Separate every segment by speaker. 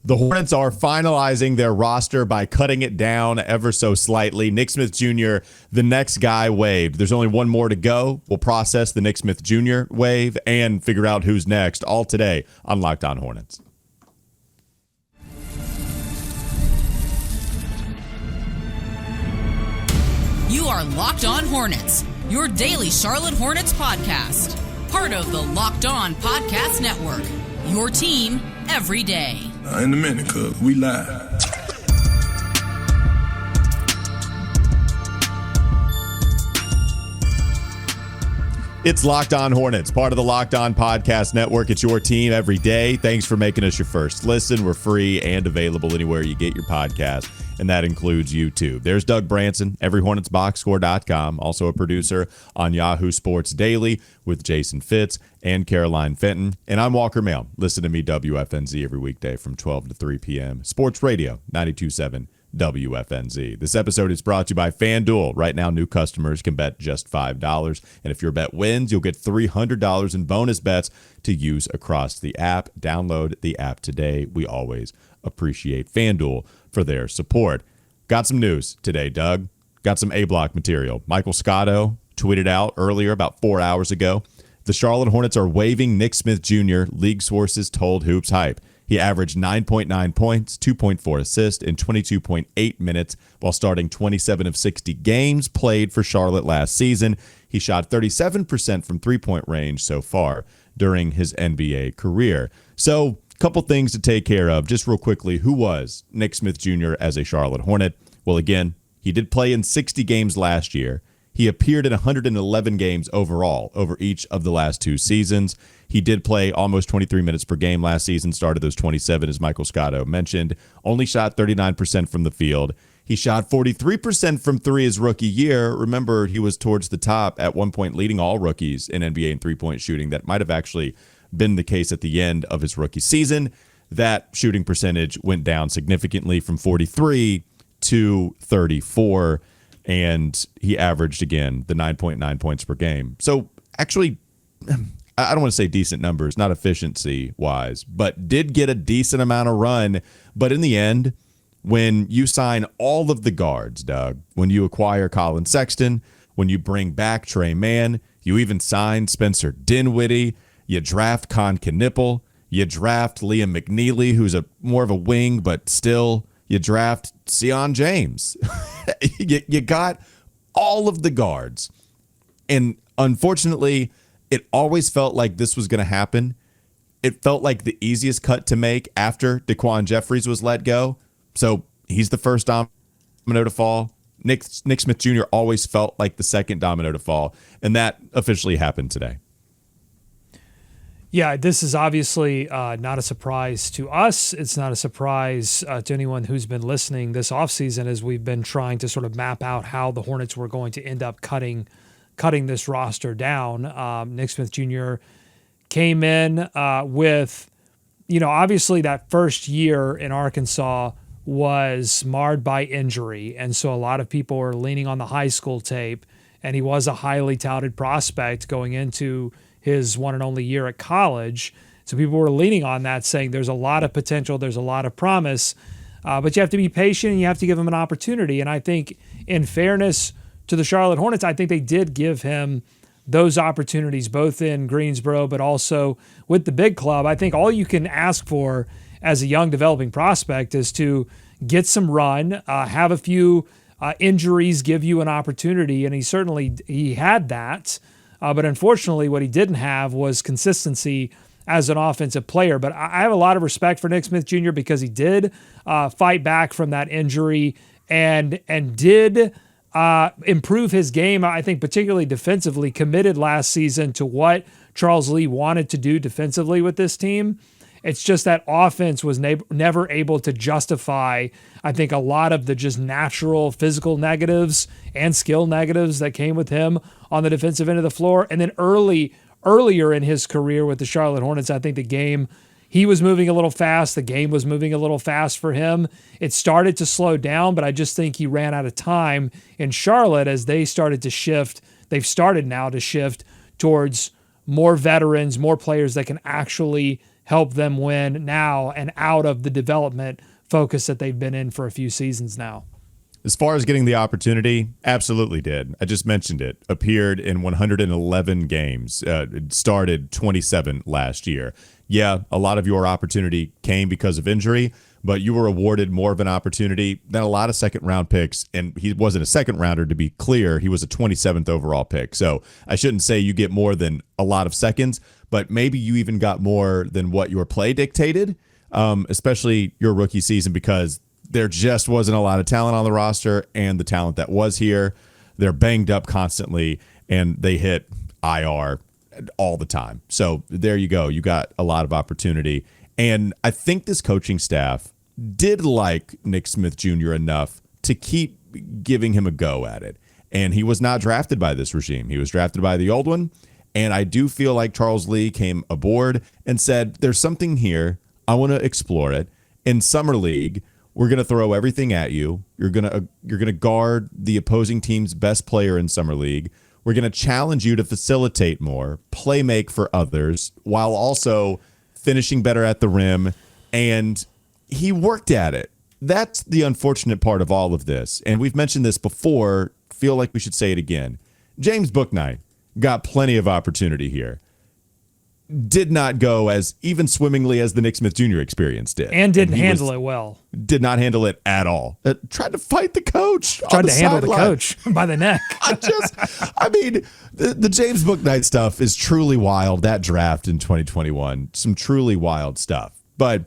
Speaker 1: The Hornets are finalizing their roster by cutting it down ever so slightly. Nick Smith Jr., the next guy waived. There's only one more to go. We'll process the Nick Smith Jr. waive and figure out who's next, all today on Locked On Hornets.
Speaker 2: You are Locked On Hornets, your daily Charlotte Hornets podcast. Part of the Locked On Podcast Network, your team every day.
Speaker 3: In a minute, cuz we live.
Speaker 1: It's Locked On Hornets, part of the Locked On Podcast Network. It's your team every day. Thanks for making us your first listen. We're free and available anywhere you get your podcast, and that includes YouTube. There's Doug Branson, everyhornetsboxscore.com, also a producer on Yahoo Sports Daily with Jason Fitz and Caroline Fenton. And I'm Walker Mail. Listen to me, WFNZ, every weekday from 12 to 3 p.m. Sports Radio, 92.7 WFNZ. This episode is brought to you by FanDuel. Right now, new customers can bet just $5. And if your bet wins, you'll get $300 in bonus bets to use across the app. Download the app today. We always appreciate FanDuel for their support. Got some news today, Doug. Got some A-block material. Michael Scotto tweeted out earlier, about 4 hours ago, the Charlotte Hornets are waiving Nick Smith Jr., league sources told Hoops Hype. He averaged 9.9 points, 2.4 assists in 22.8 minutes while starting 27 of 60 games played for Charlotte last season. He shot 37% from three-point range so far during his NBA career. So, a couple things to take care of. Just real quickly, who was Nick Smith Jr. as a Charlotte Hornet? Well, again, he did play in 60 games last year. He appeared in 111 games overall over each of the last two seasons. He did play almost 23 minutes per game last season, started those 27, as Michael Scotto mentioned. Only shot 39% from the field. He shot 43% from three his rookie year. Remember, he was towards the top at one point, leading all rookies in NBA in three-point shooting. That might have actually been the case at the end of his rookie season. That shooting percentage went down significantly from 43 to 34. And he averaged, again, the 9.9 points per game. So, actually, I don't want to say decent numbers, not efficiency-wise, but did get a decent amount of run. But in the end, when you sign all of the guards, Doug, when you acquire Colin Sexton, when you bring back Trey Mann, you even sign Spencer Dinwiddie, you draft Con Knipple, you draft Liam McNeely, who's more of a wing, but still, you draft Sion James. You got all of the guards. And unfortunately, it always felt like this was going to happen. It felt like the easiest cut to make after Daquan Jeffries was let go. So he's the first domino to fall. Nick Smith Jr. always felt like the second domino to fall. And that officially happened today.
Speaker 4: Yeah, this is obviously not a surprise to us. It's not a surprise to anyone who's been listening this offseason as we've been trying to sort of map out how the Hornets were going to end up cutting this roster down. Nick Smith Jr. came in with, obviously that first year in Arkansas was marred by injury. And so a lot of people are leaning on the high school tape, and he was a highly touted prospect going into his one and only year at college. So people were leaning on that, saying there's a lot of potential, there's a lot of promise, but you have to be patient and you have to give him an opportunity. And I think in fairness to the Charlotte Hornets, I think they did give him those opportunities, both in Greensboro, but also with the big club. I think all you can ask for as a young developing prospect is to get some run, have a few injuries give you an opportunity. And he had that. But unfortunately, what he didn't have was consistency as an offensive player. But I have a lot of respect for Nick Smith Jr. because he did fight back from that injury and did improve his game, I think, particularly defensively, committed last season to what Charles Lee wanted to do defensively with this team. It's just that offense was never able to justify, I think, a lot of the just natural physical negatives and skill negatives that came with him on the defensive end of the floor. And then earlier in his career with the Charlotte Hornets, I think the game, he was moving a little fast. The game was moving a little fast for him. It started to slow down, but I just think he ran out of time in Charlotte as they started to shift. They've started now to shift towards more veterans, more players that can actually help them win now and out of the development focus that they've been in for a few seasons now.
Speaker 1: As far as getting the opportunity, absolutely did. I just mentioned it. Appeared in 111 games. Started 27 last year. Yeah, a lot of your opportunity came because of injury, but you were awarded more of an opportunity than a lot of second-round picks. And he wasn't a second-rounder, to be clear. He was a 27th overall pick. So I shouldn't say you get more than a lot of seconds, but maybe you even got more than what your play dictated, especially your rookie season, because there just wasn't a lot of talent on the roster, and the talent that was here, they're banged up constantly, and they hit IR all the time. So there you go. You got a lot of opportunity. And I think this coaching staff did like Nick Smith Jr. enough to keep giving him a go at it. And he was not drafted by this regime. He was drafted by the old one. And I do feel like Charles Lee came aboard and said, there's something here. I want to explore it. In Summer League, we're going to throw everything at you. You're going to guard the opposing team's best player in Summer League. We're going to challenge you to facilitate more, play make for others, while also finishing better at the rim. And he worked at it. That's the unfortunate part of all of this. And we've mentioned this before. Feel like we should say it again. James Bouknight got plenty of opportunity here. Did not go as even swimmingly as the Nick Smith Jr. experience did.
Speaker 4: And didn't handle it well.
Speaker 1: Did not handle it at all. Tried to fight the coach.
Speaker 4: Tried to handle the coach by the neck.
Speaker 1: I mean, the James Bouknight stuff is truly wild. That draft in 2021, some truly wild stuff. But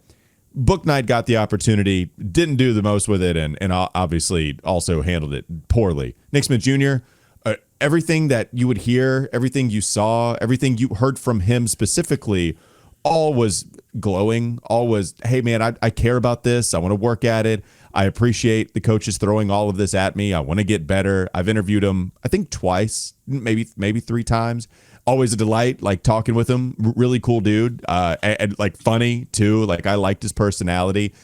Speaker 1: Bouknight got the opportunity, didn't do the most with it, and obviously also handled it poorly. Nick Smith Jr., everything that you would hear, everything you saw, everything you heard from him specifically, all was glowing, all was, hey, man, I care about this. I want to work at it. I appreciate the coaches throwing all of this at me. I want to get better. I've interviewed him, I think twice, maybe 3 times. Always a delight, like talking with him. Really cool dude, and like funny too. Like I liked his personality.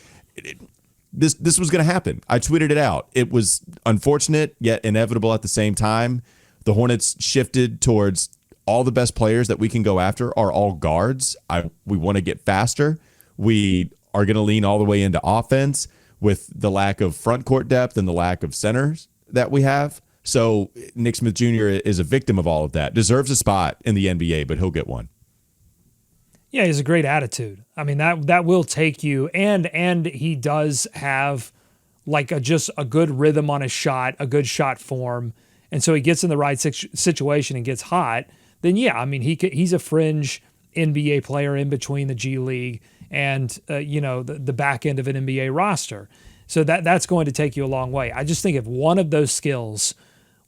Speaker 1: This was going to happen. I tweeted it out. It was unfortunate yet inevitable at the same time. The Hornets shifted towards all the best players that we can go after are all guards. We want to get faster. We are going to lean all the way into offense with the lack of front court depth and the lack of centers that we have. So Nick Smith Jr. is a victim of all of that. Deserves a spot in the NBA, but he'll get one.
Speaker 4: Yeah, he has a great attitude. I mean, that will take you, and he does have like just a good rhythm on his shot, a good shot form. And so he gets in the right situation and gets hot, then yeah, I mean, he's a fringe NBA player in between the G League and the back end of an NBA roster. So that's going to take you a long way. I just think if one of those skills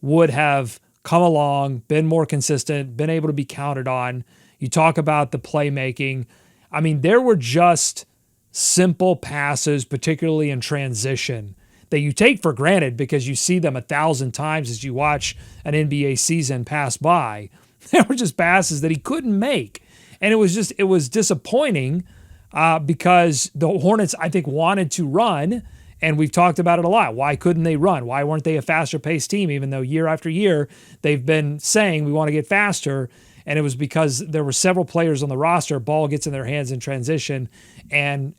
Speaker 4: would have come along, been more consistent, been able to be counted on, you talk about the playmaking. I mean, there were just simple passes, particularly in transition, that you take for granted because you see them 1,000 times as you watch an NBA season pass by. There were just passes that he couldn't make. And it was disappointing because the Hornets, I think, wanted to run, and we've talked about it a lot. Why couldn't they run? Why weren't they a faster-paced team, even though year after year they've been saying we want to get faster? And it was because there were several players on the roster, ball gets in their hands in transition, and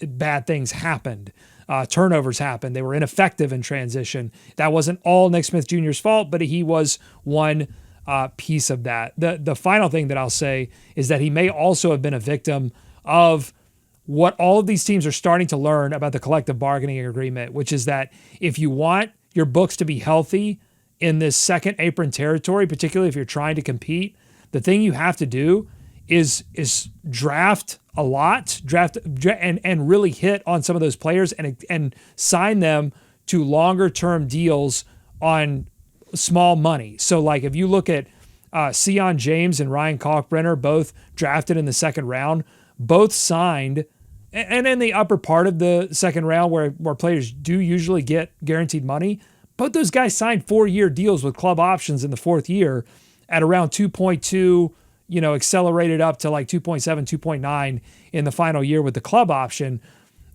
Speaker 4: bad things happened. Turnovers happened. They were ineffective in transition. That wasn't all Nick Smith Jr.'s fault, but he was one piece of that. The final thing that I'll say is that he may also have been a victim of what all of these teams are starting to learn about the collective bargaining agreement, which is that if you want your books to be healthy in this second apron territory, particularly if you're trying to compete, the thing you have to do is draft a lot, and really hit on some of those players and sign them to longer term deals on small money. So like if you look at Sion James and Ryan Kalkbrenner, both drafted in the second round, both signed, and in the upper part of the second round where players do usually get guaranteed money, both those guys signed 4-year deals with club options in the 4th year at around 2.2, accelerated up to like 2.7, 2.9 in the final year with the club option.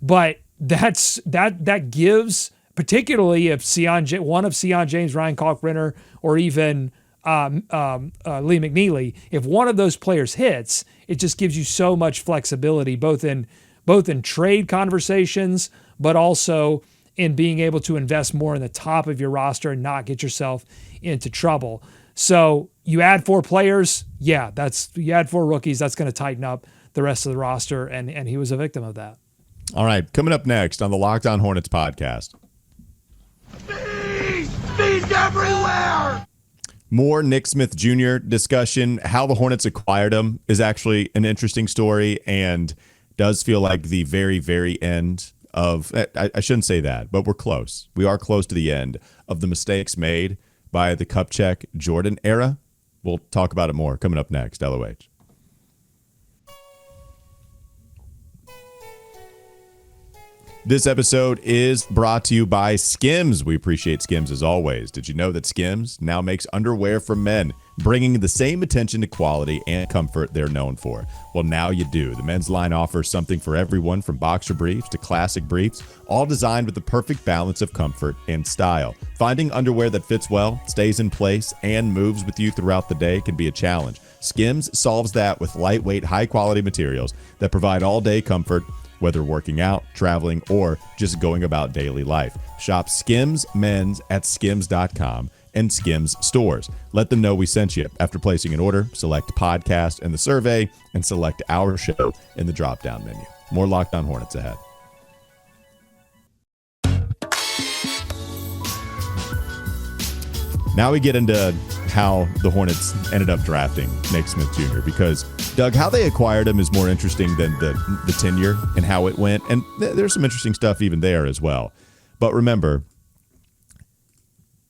Speaker 4: But that gives, particularly if one of Sion James, Ryan Kalkbrenner, or even Lee McNeely, if one of those players hits, it just gives you so much flexibility, both in trade conversations, but also in being able to invest more in the top of your roster and not get yourself into trouble. So you add 4 players, you add 4 rookies, that's going to tighten up the rest of the roster, and he was a victim of that.
Speaker 1: All right, coming up next on the Locked On Hornets podcast.
Speaker 5: Bees everywhere!
Speaker 1: More Nick Smith Jr. discussion. How the Hornets acquired him is actually an interesting story and does feel like the very, very end of, I shouldn't say that, but we're close. We are close to the end of the mistakes made by the Kupchak Jordan era. We'll talk about it more coming up next. LOH. This episode is brought to you by Skims. We appreciate Skims as always. Did you know that Skims now makes underwear for men, bringing the same attention to quality and comfort they're known for? Well, now you do. The men's line offers something for everyone, from boxer briefs to classic briefs, all designed with the perfect balance of comfort and style. Finding underwear that fits well, stays in place, and moves with you throughout the day can be a challenge. Skims solves that with lightweight, high-quality materials that provide all-day comfort, whether working out, traveling, or just going about daily life. Shop Skims Men's at skims.com and Skims stores. Let them know we sent you. After placing an order, select podcast in the survey and select our show in the drop-down menu. More Locked On Hornets ahead. Now we get into how the Hornets ended up drafting Nick Smith Jr. because, Doug, how they acquired him is more interesting than the tenure and how it went. And there's some interesting stuff even there as well. But remember,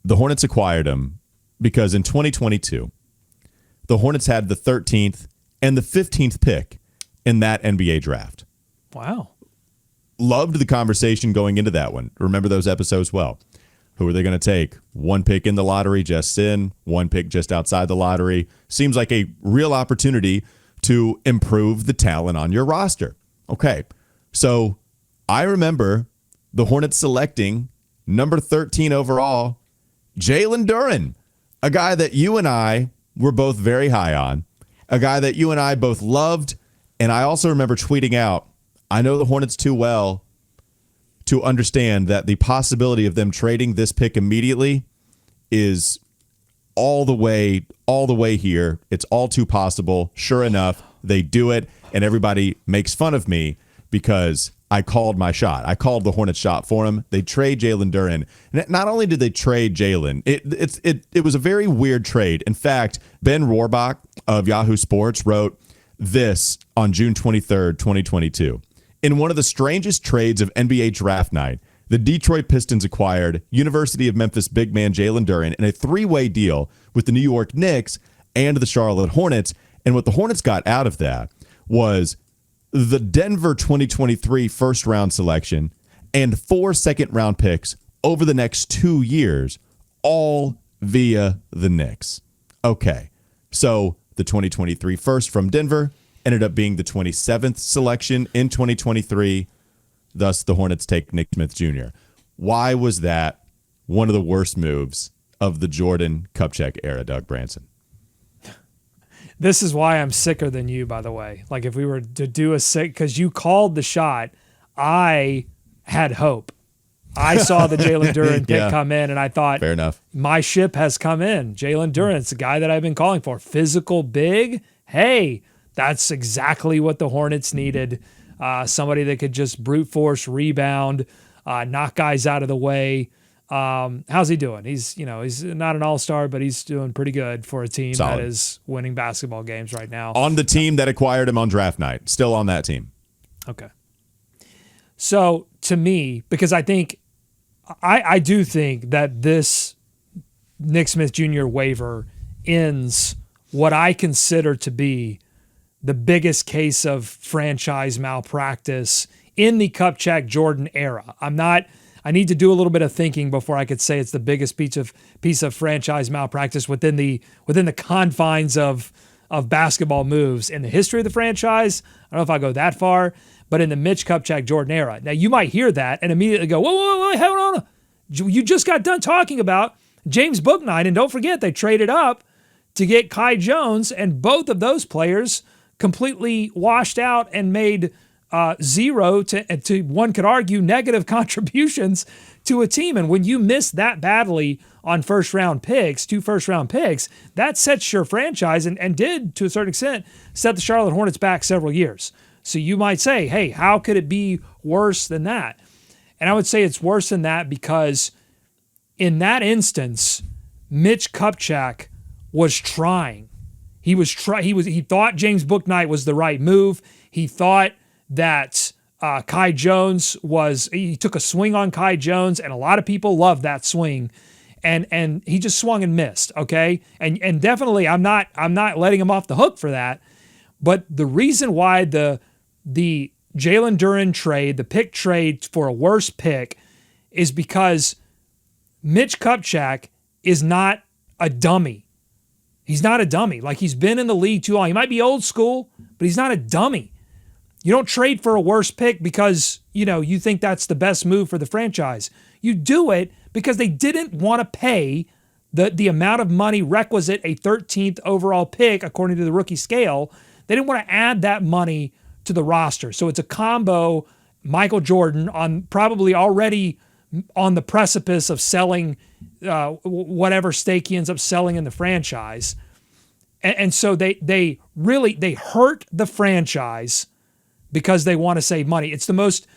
Speaker 1: the Hornets acquired him because in 2022, the Hornets had the 13th and the 15th pick in that NBA draft.
Speaker 4: Wow.
Speaker 1: Loved the conversation going into that one. Remember those episodes well. Who are they going to take? One pick in the lottery, just in. One pick just outside the lottery. Seems like a real opportunity to improve the talent on your roster. Okay, so I remember the Hornets selecting number 13 overall, Jalen Duren, a guy that you and I were both very high on, a guy that you and I both loved, and I also remember tweeting out, I know the Hornets too well to understand that the possibility of them trading this pick immediately is all the way here. It's all too possible. Sure enough, they do it, and everybody makes fun of me because I called my shot. I called the Hornets shot for him. They trade Jalen Duren. Not only did they trade Jalen, it was a very weird trade. In fact, Ben Rohrbach of Yahoo Sports wrote this on June 23rd, 2022. In one of the strangest trades of NBA draft night, the Detroit Pistons acquired University of Memphis big man Jalen Duren in a 3-way deal with the New York Knicks and the Charlotte Hornets. And what the Hornets got out of that was the Denver 2023 first-round selection and 4 second-round picks over the next 2 years, all via the Knicks. Okay, so the 2023 first from Denver ended up being the 27th selection in 2023. Thus, the Hornets take Nick Smith Jr. Why was that one of the worst moves of the Jordan Kupchak era, Doug Branson?
Speaker 4: This is why I'm sicker than you, by the way. Like, if we were to do a sick, because you called the shot, I had hope. I saw the Jalen Duren pick come in, and I thought,
Speaker 1: fair enough.
Speaker 4: My ship has come in. Jalen Duren, it's the guy that I've been calling for. Physical, big. Hey, that's exactly what the Hornets needed. Somebody that could just brute force, rebound, knock guys out of the way. How's he doing? He's not an all-star, but he's doing pretty good for a team that is winning basketball games right now.
Speaker 1: On the team that acquired him on draft night. Still on that team.
Speaker 4: Okay. So to me, because I do think that this Nick Smith Jr. waiver ends what I consider to be the biggest case of franchise malpractice in the Kupchak Jordan era. I need to do a little bit of thinking before I could say it's the biggest piece of franchise malpractice within the confines of basketball moves in the history of the franchise. I don't know if I go that far, but in the Mitch Kupchak Jordan era. Now you might hear that and immediately go, whoa, hold on. You just got done talking about James Bouknight, and don't forget they traded up to get Kai Jones, and both of those players completely washed out and made zero to one could argue negative contributions to a team. And when you miss that badly on two first round picks, that sets your franchise and did to a certain extent set the Charlotte Hornets back several years. So you might say, hey, how could it be worse than that? And I would say it's worse than that because in that instance, Mitch Kupchak was trying. He thought James Bouknight was the right move. He thought that Kai Jones he took a swing on Kai Jones, and a lot of people loved that swing. And he just swung and missed, okay? And definitely I'm not letting him off the hook for that. But the reason why the Jalen Duren trade, the pick trade for a worse pick, is because Mitch Kupchak is not a dummy. He's not a dummy. Like, he's been in the league too long. He might be old school, but he's not a dummy. You don't trade for a worse pick because, you think that's the best move for the franchise. You do it because they didn't want to pay the amount of money requisite a 13th overall pick, according to the rookie scale. They didn't want to add that money to the roster. So it's a combo. Michael Jordan probably already on the precipice of selling whatever stake he ends up selling in the franchise. And so they hurt the franchise because they want to save money. It's the most,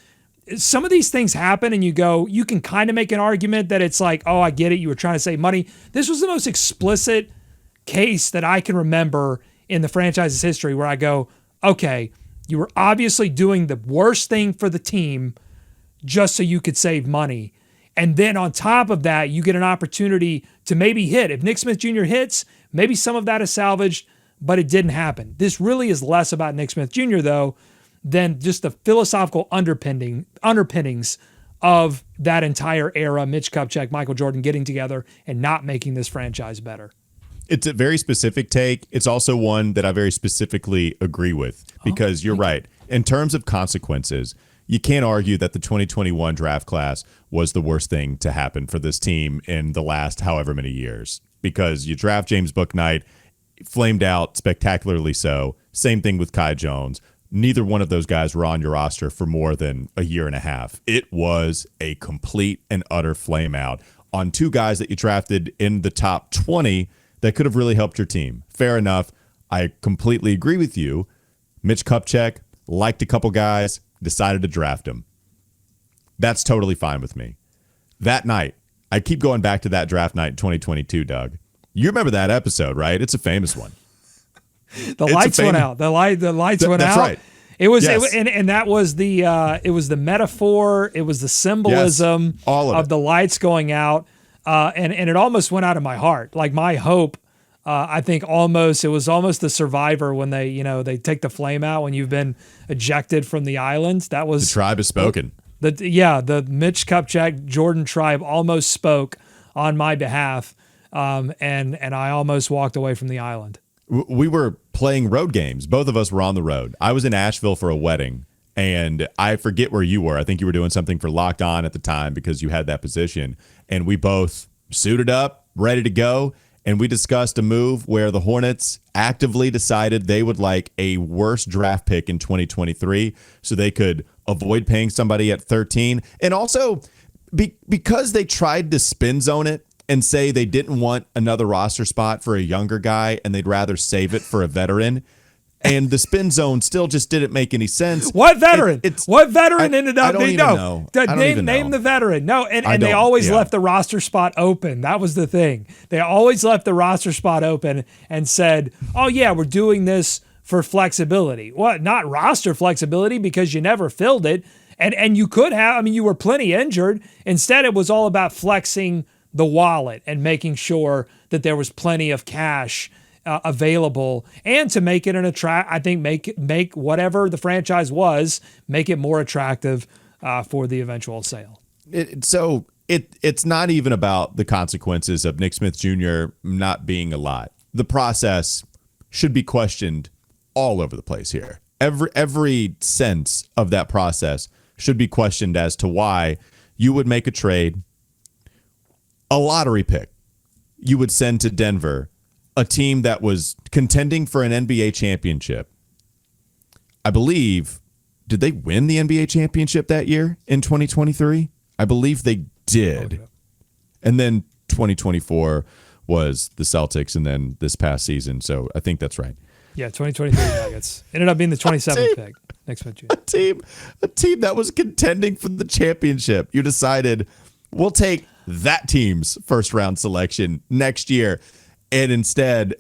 Speaker 4: some of these things happen and you can kind of make an argument that it's like, oh, I get it, you were trying to save money. This was the most explicit case that I can remember in the franchise's history where I go, okay, you were obviously doing the worst thing for the team just so you could save money. And then on top of that, you get an opportunity to maybe hit. If Nick Smith Jr. hits, maybe some of that is salvaged, but it didn't happen. This really is less about Nick Smith Jr., though, than just the philosophical underpinnings of that entire era, Mitch Kupchak, Michael Jordan getting together and not making this franchise better.
Speaker 1: It's a very specific take. It's also one that I very specifically agree with because you're right. In terms of consequences, you can't argue that the 2021 draft class was the worst thing to happen for this team in the last however many years because you draft James Bouknight, flamed out spectacularly so. Same thing with Kai Jones. Neither one of those guys were on your roster for more than a year and a half. It was a complete and utter flame out on two guys that you drafted in the top 20 that could have really helped your team. Fair enough. I completely agree with you. Mitch Kupchak liked a couple guys, decided to draft him. That's totally fine with me. That night, I keep going back to that draft night in 2022, Doug. You remember that episode, right? It's a famous one.
Speaker 4: The lights went out. The lights went out.
Speaker 1: That's right.
Speaker 4: It was, yes. And that was it was the metaphor. It was the symbolism of the lights going out. And it almost went out of my heart. Like my hope, I think it was almost the Survivor when they take the flame out when you've been ejected from the island. That was
Speaker 1: the tribe has spoken.
Speaker 4: The Mitch Kupchak Jordan tribe almost spoke on my behalf. And I almost walked away from the island.
Speaker 1: We were playing road games. Both of us were on the road. I was in Asheville for a wedding, and I forget where you were. I think you were doing something for Locked On at the time because you had that position. And we both suited up, ready to go, and we discussed a move where the Hornets actively decided they would like a worse draft pick in 2023 so they could avoid paying somebody at 13. And also, because they tried to spin zone it, and say they didn't want another roster spot for a younger guy and they'd rather save it for a veteran. And the spin zone still just didn't make any sense.
Speaker 4: What veteran? What veteran ended up?
Speaker 1: I don't even know.
Speaker 4: Name the veteran. No, and they always left the roster spot open. That was the thing. They always left the roster spot open and said, oh, yeah, we're doing this for flexibility. What? Not roster flexibility because you never filled it. And you could have. I mean, you were plenty injured. Instead, it was all about flexing the wallet and making sure that there was plenty of cash available and to make it make whatever the franchise was, make it more attractive for the eventual sale.
Speaker 1: It's not even about the consequences of Nick Smith Jr. not being a lot. The process should be questioned all over the place here. Every sense of that process should be questioned as to why you would make a trade, a lottery pick you would send to Denver, a team that was contending for an NBA championship. I believe, did they win the NBA championship that year in 2023? I believe they did.
Speaker 4: Okay.
Speaker 1: And then 2024 was the Celtics, and then this past season. So I think that's right.
Speaker 4: Yeah, 2023 Nuggets. Ended up being the 27th pick next month.
Speaker 1: A team that was contending for the championship. You decided, we'll take that team's first round selection next year. And instead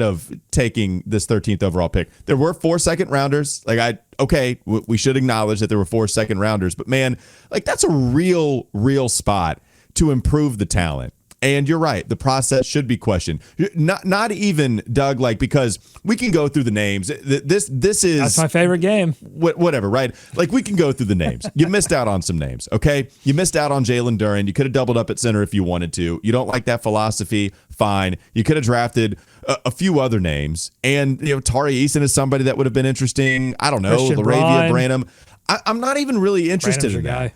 Speaker 1: of taking this 13th overall pick, there were 4 second rounders. We should acknowledge that there were 4 second rounders, but man, that's a real spot to improve the talent. And you're right, the process should be questioned. Not even, Doug, because we can go through the names. This is
Speaker 4: That's my favorite game.
Speaker 1: Whatever, right? We can go through the names. You missed out on some names, okay? You missed out on Jalen Duren. You could have doubled up at center if you wanted to. You don't like that philosophy, fine. You could have drafted a few other names. And Tari Eason is somebody that would have been interesting. I don't know, Laravia Branham. I'm not even really interested in that. Guy.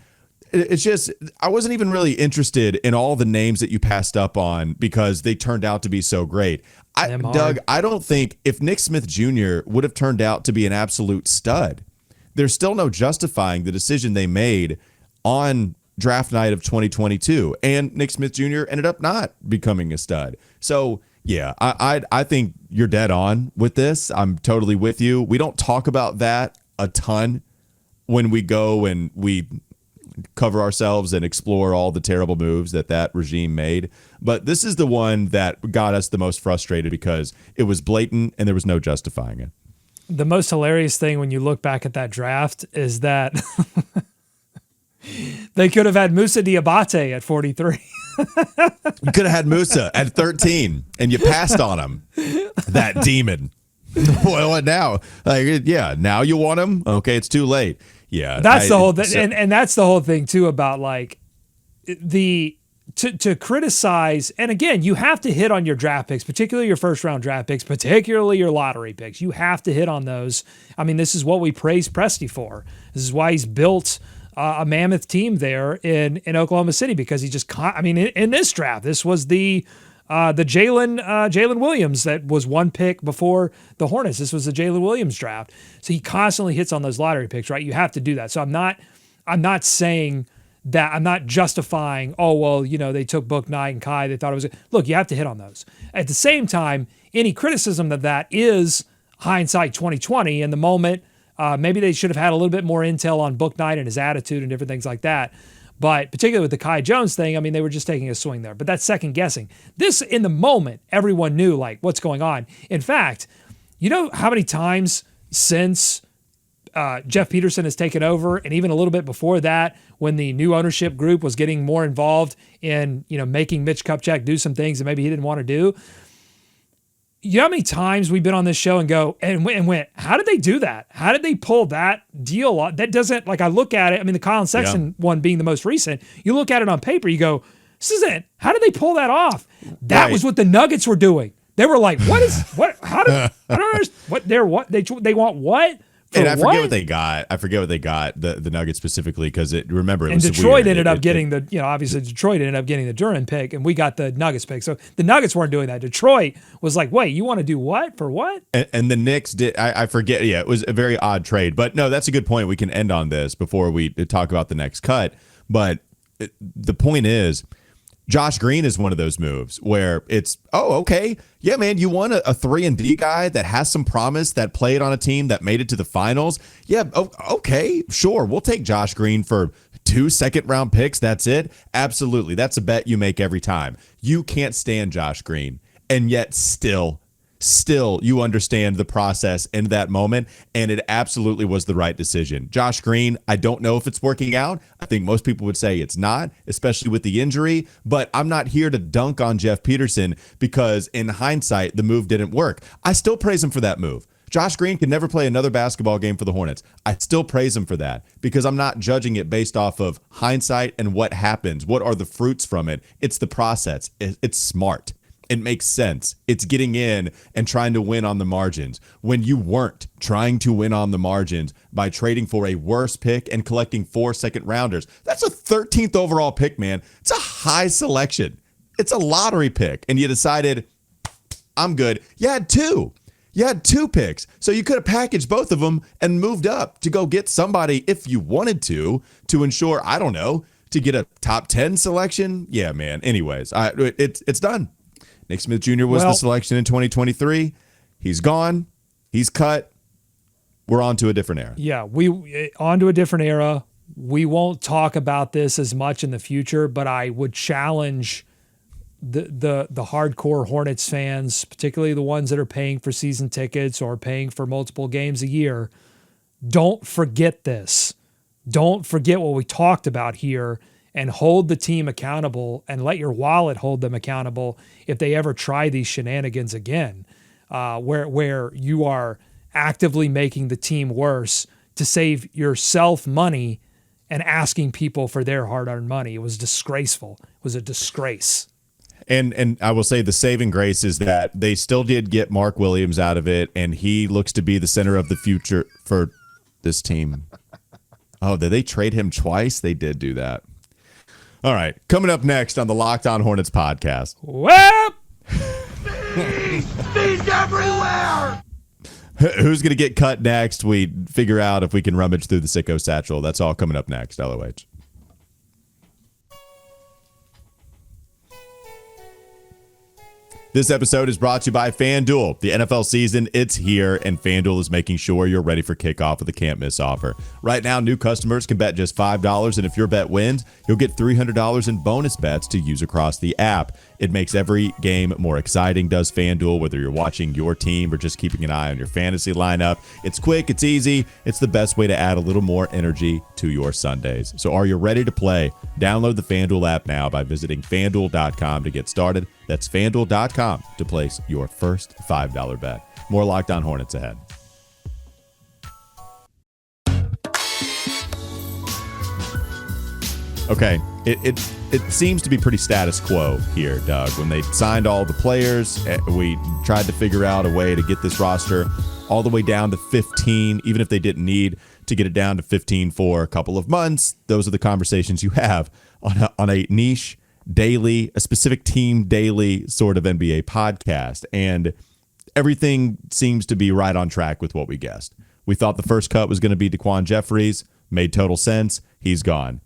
Speaker 1: It's just, I wasn't even really interested in all the names that you passed up on because they turned out to be so great. Doug, I don't think if Nick Smith Jr. would have turned out to be an absolute stud, there's still no justifying the decision they made on draft night of 2022. And Nick Smith Jr. ended up not becoming a stud. So, yeah, I think you're dead on with this. I'm totally with you. We don't talk about that a ton when we go and we cover ourselves and explore all the terrible moves that regime made. But this is the one that got us the most frustrated because it was blatant and there was no justifying it.
Speaker 4: The most hilarious thing when you look back at that draft is that they could have had Moussa Diabate at 43.
Speaker 1: You could have had Moussa at 13 and you passed on him. That demon. Well, what now? Now you want him? Okay, it's too late. Yeah,
Speaker 4: that's the whole thing, and that's the whole thing too about to criticize. And again, you have to hit on your draft picks, particularly your first round draft picks, particularly your lottery picks. You have to hit on those. I mean, this is what we praise Presti for. This is why he's built a mammoth team there in Oklahoma City because he just. In this draft, this was the Jalen Williams that was one pick before the Hornets. This was the Jalen Williams draft. So he constantly hits on those lottery picks, right? You have to do that. So I'm not saying that, I'm not justifying, they took Book Knight and Kai. They thought it was, look, you have to hit on those. At the same time, any criticism of that is hindsight 2020 in the moment. Maybe they should have had a little bit more intel on Book Knight and his attitude and different things like that. But particularly with the Kai Jones thing, they were just taking a swing there. But that's second guessing. This, in the moment, everyone knew, what's going on. In fact, you know how many times since Jeff Peterson has taken over, and even a little bit before that, when the new ownership group was getting more involved in, making Mitch Kupchak do some things that maybe he didn't want to do, you know how many times we've been on this show and go and went, how did they do that? How did they pull that deal off? That doesn't, I look at it, the Colin Sexton one being the most recent, you look at it on paper, you go, this isn't, how did they pull that off? That was what the Nuggets were doing. They were like, I don't understand, they want what?
Speaker 1: And I forget what they got. The Nuggets specifically, because remember, it was
Speaker 4: Detroit ended up getting obviously Detroit ended up getting the Duren pick, and we got the Nuggets pick. So the Nuggets weren't doing that. Detroit was like, wait, you want to do what? For what?
Speaker 1: And the Knicks did, I forget. Yeah, it was a very odd trade. But no, that's a good point. We can end on this before we talk about the next cut. But the point is, Josh Green is one of those moves where it's, okay. Yeah, man, you want a 3-and-D guy that has some promise, that played on a team that made it to the finals. Yeah, okay, sure. We'll take Josh Green for 2 second-round picks. That's it. Absolutely. That's a bet you make every time. You can't stand Josh Green, and yet still you understand the process in that moment, and it absolutely was the right decision. Josh Green, I don't know if it's working out. I think most people would say it's not, especially with the injury, but I'm not here to dunk on Jeff Peterson because in hindsight, the move didn't work. I still praise him for that move. Josh Green can never play another basketball game for the Hornets. I still praise him for that because I'm not judging it based off of hindsight and what happens. What are the fruits from it? It's the process. It's smart. It makes sense. It's getting in and trying to win on the margins when you weren't trying to win on the margins by trading for a worse pick and collecting 4 second rounders. That's a 13th overall pick, man. It's a high selection. It's a lottery pick. And you decided, I'm good. You had two. You had two picks. So you could have packaged both of them and moved up to go get somebody if you wanted to ensure, I don't know, to get a top 10 selection. Yeah, man. Anyways, it's done. Nick Smith Jr. was the selection in 2023. He's gone. He's cut. We're on to a different era.
Speaker 4: Yeah, we on to a different era. We won't talk about this as much in the future, but I would challenge the hardcore Hornets fans, particularly the ones that are paying for season tickets or paying for multiple games a year. Don't forget this. Don't forget what we talked about here, and hold the team accountable and let your wallet hold them accountable if they ever try these shenanigans again, where you are actively making the team worse to save yourself money and asking people for their hard-earned money. It was disgraceful. It was a disgrace.
Speaker 1: And I will say the saving grace is that they still did get Mark Williams out of it, and he looks to be the center of the future for this team. Oh, did they trade him twice? They did do that. All right, coming up next on the Locked On Hornets podcast.
Speaker 4: Well,
Speaker 5: Bees everywhere!
Speaker 1: Who's going to get cut next? We figure out if we can rummage through the sicko satchel. That's all coming up next, LOH. This episode is brought to you by FanDuel. The NFL season, it's here, and FanDuel is making sure you're ready for kickoff with a can't-miss offer. Right now, new customers can bet just $5, and if your bet wins, you'll get $300 in bonus bets to use across the app. It makes every game more exciting, does FanDuel, whether you're watching your team or just keeping an eye on your fantasy lineup. It's quick, it's easy, it's the best way to add a little more energy to your Sundays. So are you ready to play? Download the FanDuel app now by visiting FanDuel.com to get started. That's FanDuel.com to place your first $5 bet. More Locked On Hornets ahead. Okay, it seems to be pretty status quo here, Doug. When they signed all the players, we tried to figure out a way to get this roster all the way down to 15, even if they didn't need to get it down to 15 for a couple of months. Those are the conversations you have on a niche daily, a specific team daily sort of NBA podcast. And everything seems to be right on track with what we guessed. We thought the first cut was going to be Daquan Jeffries. Made total sense. He's gone.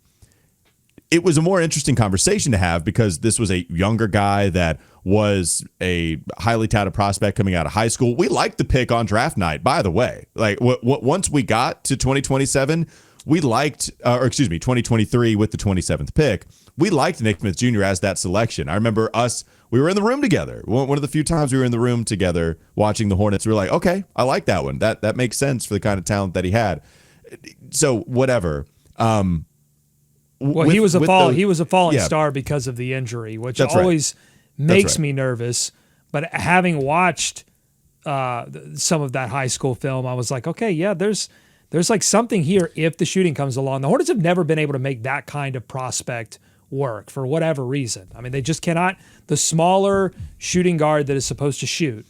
Speaker 1: It was a more interesting conversation to have because this was a younger guy that was a highly touted prospect coming out of high school. We liked the pick on draft night, by the way. Like once we got to 2027, we liked, 2023 with the 27th pick. We liked Nick Smith Jr. as that selection. I remember we were in the room together. One of the few times we were in the room together watching the Hornets, we were like, okay, I like that one. That makes sense for the kind of talent that he had. So whatever.
Speaker 4: He was a falling star because of the injury, which always makes me nervous. But having watched some of that high school film, I was like, okay, yeah, there's like something here if the shooting comes along. The Hornets have never been able to make that kind of prospect work for whatever reason. I mean, they just cannot. The smaller shooting guard that is supposed to shoot,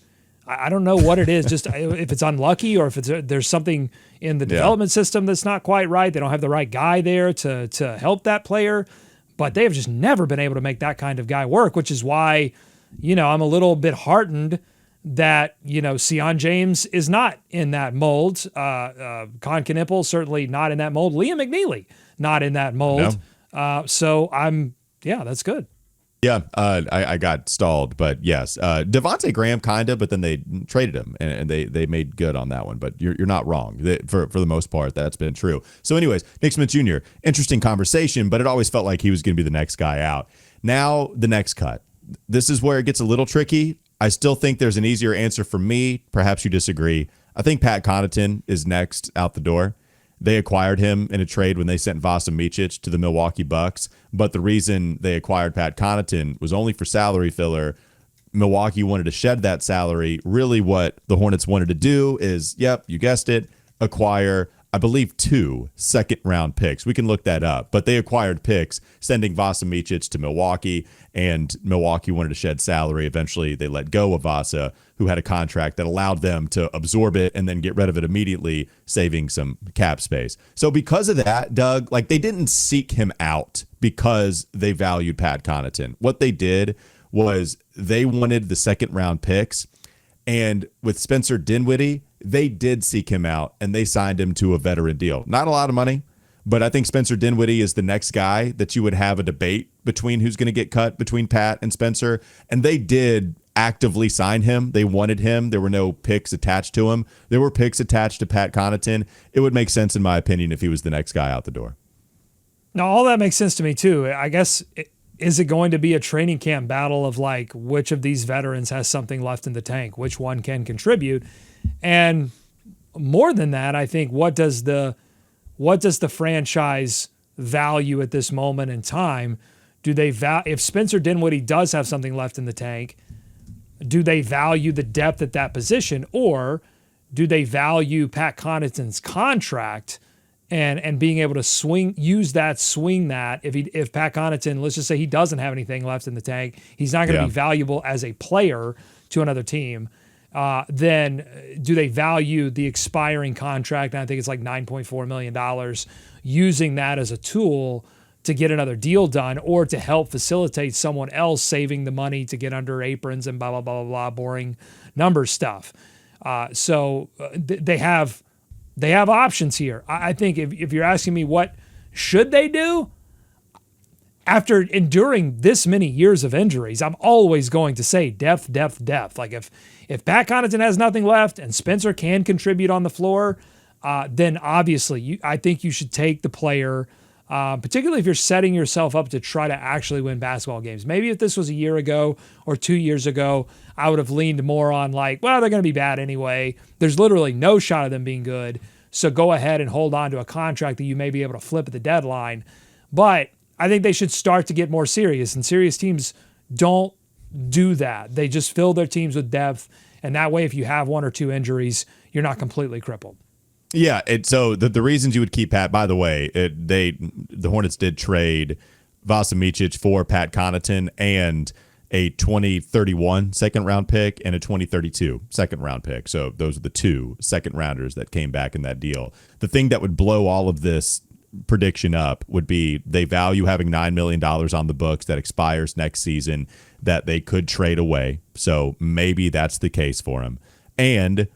Speaker 4: I don't know what it is, just if it's unlucky or if there's something in the development system that's not quite right. They don't have the right guy there to help that player, but they have just never been able to make that kind of guy work, which is why, I'm a little bit heartened that, Sion James is not in that mold. Con Knipple, certainly not in that mold. Liam McNeely, not in that mold. No. So that's good.
Speaker 1: Yeah, I got stalled, but yes. Devontae Graham kind of, but then they traded him, and they made good on that one. But you're not wrong. For the most part, that's been true. So anyways, Nick Smith Jr., interesting conversation, but it always felt like he was going to be the next guy out. Now, the next cut. This is where it gets a little tricky. I still think there's an easier answer for me. Perhaps you disagree. I think Pat Connaughton is next out the door. They acquired him in a trade when they sent Vasa Micic to the Milwaukee Bucks. But the reason they acquired Pat Connaughton was only for salary filler. Milwaukee wanted to shed that salary. Really what the Hornets wanted to do is, yep, you guessed it, acquire, I believe, 2 second-round picks. We can look that up. But they acquired picks, sending Vasa Micic to Milwaukee, and Milwaukee wanted to shed salary. Eventually, they let go of Vasa, who had a contract that allowed them to absorb it and then get rid of it immediately, saving some cap space. So because of that, Doug, they didn't seek him out because they valued Pat Connaughton. What they did was they wanted the second-round picks And with Spencer Dinwiddie, they did seek him out and they signed him to a veteran deal. Not a lot of money, but I think Spencer Dinwiddie is the next guy that you would have a debate between who's going to get cut between Pat and Spencer. And they did actively sign him. They wanted him. There were no picks attached to him. There were picks attached to Pat Connaughton. It would make sense, in my opinion, if he was the next guy out the door.
Speaker 4: Now, all that makes sense to me, too. I guess, is it going to be a training camp battle of like which of these veterans has something left in the tank, which one can contribute? And more than that, I think what does the franchise value at this moment in time? Do they if Spencer Dinwiddie does have something left in the tank, do they value the depth at that position, or do they value Pat Connaughton's contract and being able to swing that if Pat Connaughton, let's just say he doesn't have anything left in the tank, he's not going to be valuable as a player to another team. Then do they value the expiring contract? And I think it's like $9.4 million, using that as a tool to get another deal done or to help facilitate someone else saving the money to get under aprons and blah, blah, blah, blah, blah, boring number stuff. So they have options here. I think if you're asking me what should they do, after enduring this many years of injuries, I'm always going to say depth. Like if Pat Connaughton has nothing left and Spencer can contribute on the floor, then obviously I think you should take the player, particularly if you're setting yourself up to try to actually win basketball games. Maybe if this was a year ago or 2 years ago, I would have leaned more on like, well, they're going to be bad anyway. There's literally no shot of them being good. So go ahead and hold on to a contract that you may be able to flip at the deadline. But I think they should start to get more serious, and serious teams don't do that. They just fill their teams with depth, and that way if you have one or two injuries, you're not completely crippled.
Speaker 1: Yeah, so the reasons you would keep Pat, by the way, the Hornets did trade Vasa Micic for Pat Connaughton and a 2031 second-round pick and a 2032 second-round pick. So those are the 2 second-rounders that came back in that deal. The thing that would blow all of this prediction up would be they value having $9 million on the books that expires next season that they could trade away. So maybe that's the case for him. And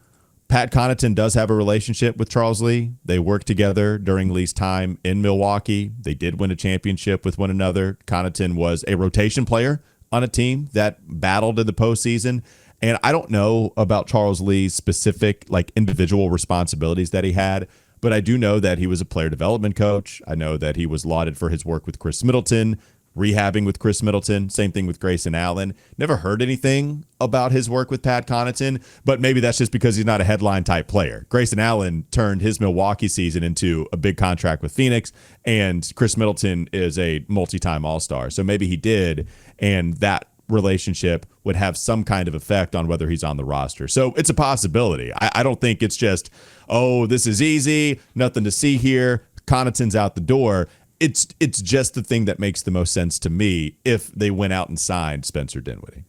Speaker 1: Pat Connaughton does have a relationship with Charles Lee. They worked together during Lee's time in Milwaukee. They did win a championship with one another. Connaughton was a rotation player on a team that battled in the postseason. And I don't know about Charles Lee's specific like individual responsibilities that he had, but I do know that he was a player development coach. I know that he was lauded for his work with Chris Middleton, rehabbing with Chris Middleton. Same thing with Grayson Allen. Never heard anything about his work with Pat Connaughton, but maybe that's just because he's not a headline type player. Grayson Allen turned his Milwaukee season into a big contract with Phoenix, and Chris Middleton is a multi-time All-Star. So maybe he did, and that relationship would have some kind of effect on whether he's on the roster. So it's a possibility. I don't think it's just, oh, this is easy, nothing to see here, Connaughton's out the door. It's just the thing that makes the most sense to me if they went out and signed Spencer Dinwiddie.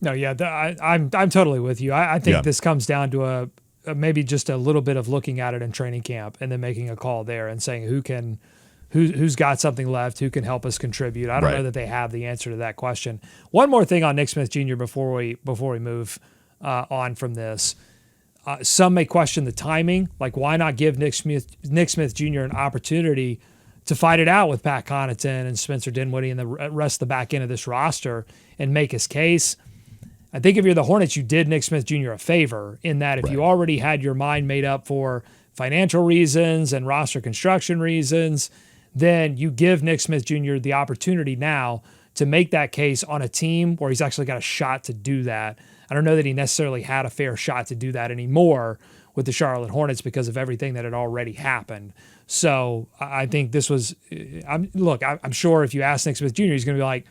Speaker 4: No, yeah, I'm totally with you. I think this comes down to a maybe just a little bit of looking at it in training camp and then making a call there and saying who's got something left, who can help us contribute. I don't know that they have the answer to that question. One more thing on Nick Smith Jr. before we move on from this. Some may question the timing. Like, why not give Nick Smith Jr. an opportunity to fight it out with Pat Connaughton and Spencer Dinwiddie and the rest of the back end of this roster and make his case? I think if you're the Hornets, you did Nick Smith Jr. a favor in that if you already had your mind made up for financial reasons and roster construction reasons, then you give Nick Smith Jr. the opportunity now to make that case on a team where he's actually got a shot to do that. I don't know that he necessarily had a fair shot to do that anymore with the Charlotte Hornets because of everything that had already happened. So I think this was, I'm sure if you ask Nick Smith Jr., he's going to be like,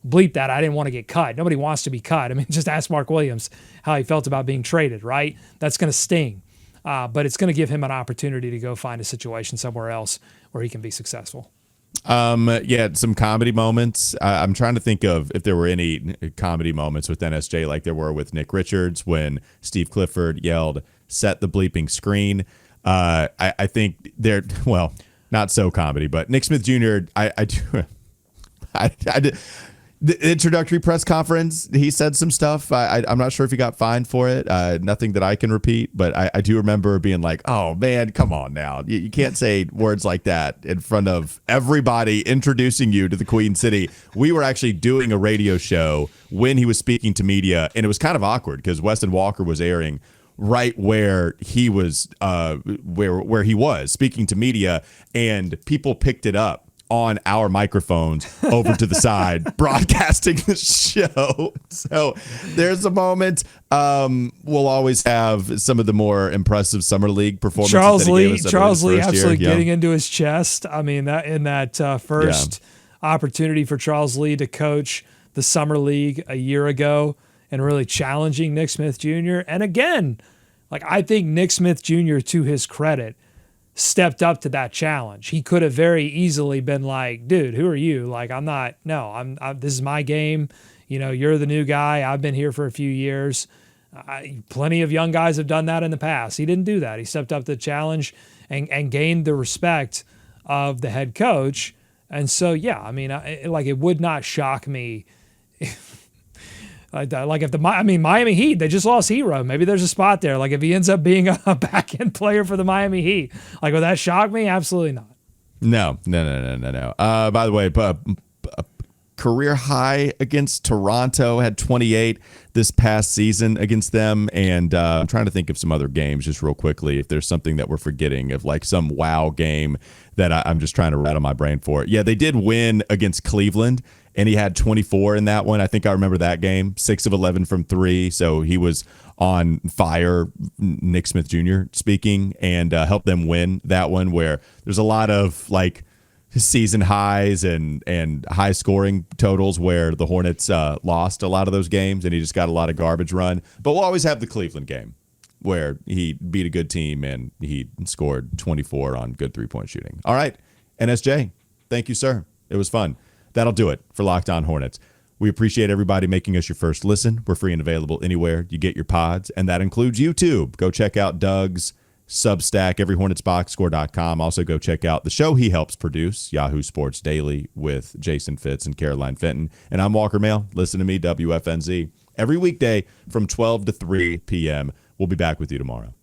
Speaker 4: bleep that, I didn't want to get cut. Nobody wants to be cut. I mean, just ask Mark Williams how he felt about being traded, right? That's going to sting. But it's going to give him an opportunity to go find a situation somewhere else where he can be successful.
Speaker 1: Some comedy moments. I'm trying to think of if there were any comedy moments with NSJ like there were with Nick Richards when Steve Clifford yelled, "Set the bleeping screen." I think they're, well, not so comedy, but Nick Smith Jr., I The introductory press conference, he said some stuff. I'm not sure if he got fined for it. Nothing that I can repeat, but I do remember being like, oh, man, come on now. You can't say words like that in front of everybody introducing you to the Queen City. We were actually doing a radio show when he was speaking to media, and it was kind of awkward because Wes and Walker was airing right where he was, where he was speaking to media, and people picked it up on our microphones over to the side, broadcasting the show. So there's a moment. We'll always have some of the more impressive summer league performances.
Speaker 4: Charles Lee absolutely getting into his chest. I mean, that in that first opportunity for Charles Lee to coach the summer league a year ago and really challenging Nick Smith Jr. And again, like, I think Nick Smith Jr., to his credit, stepped up to that challenge. He could have very easily been like, dude, who are you? Like, I'm this is my game. You know, you're the new guy. I've been here for a few years. Plenty of young guys have done that in the past. He didn't do that. He stepped up to the challenge and gained the respect of the head coach. And so, yeah, I mean, it would not shock me. Like if Miami Heat, they just lost Hero. Maybe there's a spot there. Like if he ends up being a back end player for the Miami Heat, like, would that shock me? Absolutely not. No.
Speaker 1: By the way, career high against Toronto, had 28 this past season against them. And I'm trying to think of some other games just real quickly, if there's something that we're forgetting of, like some wow game that I'm just trying to rattle my brain for. Yeah, they did win against Cleveland, and he had 24 in that one. I think I remember that game, 6 of 11 from 3. So he was on fire, Nick Smith Jr. speaking, and helped them win that one, where there's a lot of like season highs and high scoring totals where the Hornets lost a lot of those games, and he just got a lot of garbage run. But we'll always have the Cleveland game where he beat a good team and he scored 24 on good 3-point shooting. All right, NSJ, thank you, sir. It was fun. That'll do it for Locked On Hornets. We appreciate everybody making us your first listen. We're free and available anywhere you get your pods, and that includes YouTube. Go check out Doug's Substack, everyhornetsboxscore.com. Also go check out the show he helps produce, Yahoo Sports Daily, with Jason Fitz and Caroline Fenton. And I'm Walker Mail. Listen to me, WFNZ, every weekday from 12 to 3 p.m. We'll be back with you tomorrow.